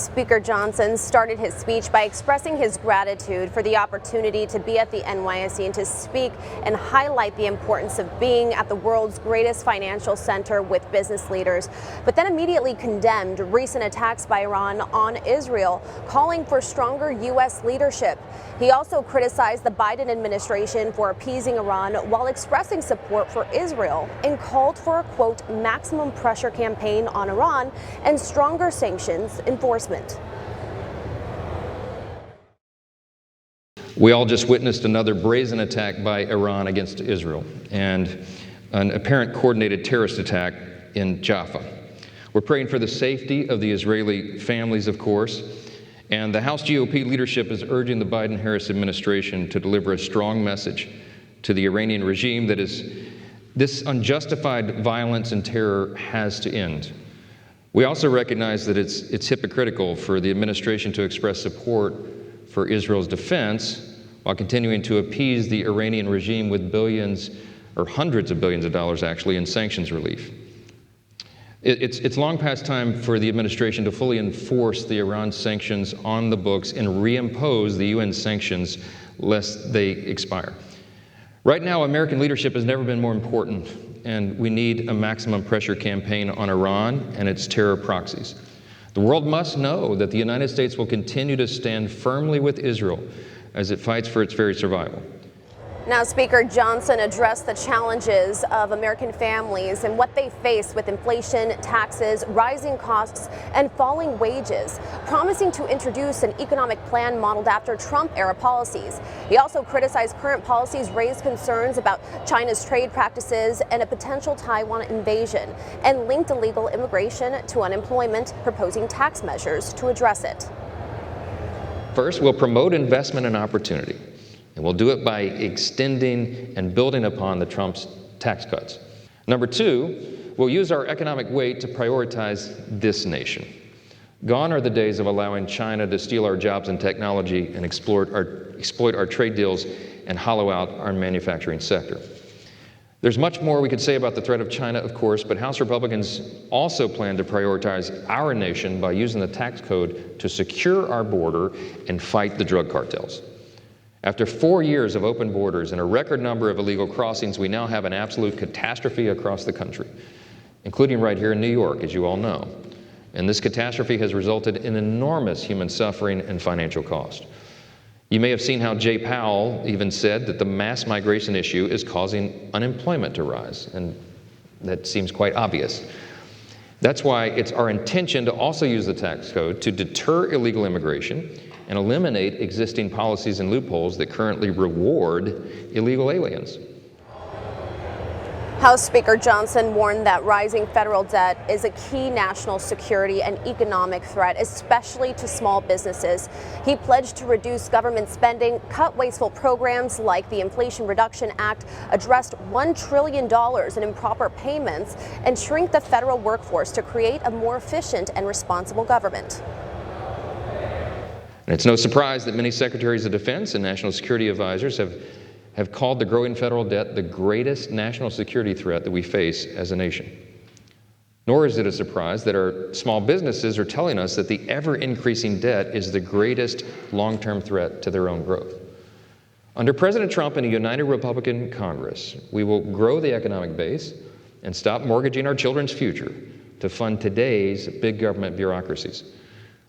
Speaker Johnson started his speech by expressing his gratitude for the opportunity to be at the NYSE and to speak and highlight the importance of being at the world's greatest financial center with business leaders, but then immediately condemned recent attacks by Iran on Israel, calling for stronger U.S. leadership. He also criticized the Biden administration for appeasing Iran while expressing support for Israel and called for a, quote, maximum pressure campaign on Iran and stronger sanctions enforcement. We all just witnessed another brazen attack by Iran against Israel and an apparent coordinated terrorist attack in Jaffa. We're praying for the safety of the Israeli families, of course, and the House GOP leadership is urging the Biden-Harris administration to deliver a strong message to the Iranian regime that this unjustified violence and terror has to end. We also recognize that it's hypocritical for the administration to express support for Israel's defense while continuing to appease the Iranian regime with billions or hundreds of billions of dollars actually in sanctions relief. It's long past time for the administration to fully enforce the Iran sanctions on the books and reimpose the UN sanctions lest they expire. Right now, American leadership has never been more important, and we need a maximum pressure campaign on Iran and its terror proxies. The world must know that the United States will continue to stand firmly with Israel as it fights for its very survival. Now, Speaker Johnson addressed the challenges of American families and what they face with inflation, taxes, rising costs, and falling wages, promising to introduce an economic plan modeled after Trump-era policies. He also criticized current policies, raised concerns about China's trade practices and a potential Taiwan invasion, and linked illegal immigration to unemployment, proposing tax measures to address it. First, we'll promote investment and opportunity. And we'll do it by extending and building upon the Trump's tax cuts. Number two, we'll use our economic weight to prioritize this nation. Gone are the days of allowing China to steal our jobs and technology and exploit our trade deals and hollow out our manufacturing sector. There's much more we could say about the threat of China, of course, but House Republicans also plan to prioritize our nation by using the tax code to secure our border and fight the drug cartels. After 4 years of open borders and a record number of illegal crossings, we now have an absolute catastrophe across the country, including right here in New York, as you all know. And this catastrophe has resulted in enormous human suffering and financial cost. You may have seen how Jay Powell even said that the mass migration issue is causing unemployment to rise, and that seems quite obvious. That's why it's our intention to also use the tax code to deter illegal immigration and eliminate existing policies and loopholes that currently reward illegal aliens. House Speaker Johnson warned that rising federal debt is a key national security and economic threat, especially to small businesses. He pledged to reduce government spending, cut wasteful programs like the Inflation Reduction Act, address $1 trillion in improper payments, and shrink the federal workforce to create a more efficient and responsible government. And it's no surprise that many secretaries of defense and national security advisors have called the growing federal debt the greatest national security threat that we face as a nation. Nor is it a surprise that our small businesses are telling us that the ever-increasing debt is the greatest long-term threat to their own growth. Under President Trump and a united Republican Congress, we will grow the economic base and stop mortgaging our children's future to fund today's big government bureaucracies.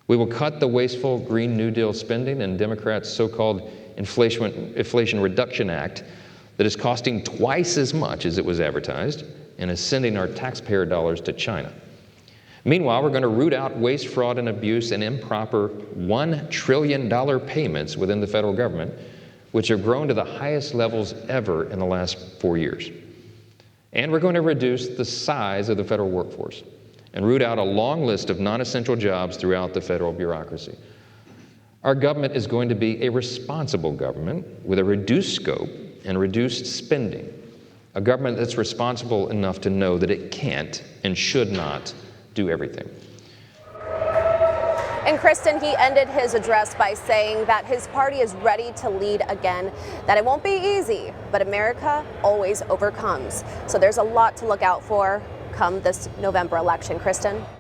We will cut the wasteful Green New Deal spending and Democrats' so-called Inflation Reduction Act that is costing twice as much as it was advertised and is sending our taxpayer dollars to China. Meanwhile, we're going to root out waste, fraud, and abuse and improper $1 trillion payments within the federal government, which have grown to the highest levels ever in the last 4 years. And we're going to reduce the size of the federal workforce and root out a long list of non-essential jobs throughout the federal bureaucracy. Our government is going to be a responsible government with a reduced scope and reduced spending, a government that's responsible enough to know that it can't and should not do everything. And Kristen, he ended his address by saying that his party is ready to lead again, that it won't be easy, but America always overcomes. So there's a lot to look out for come this November election. Kristen?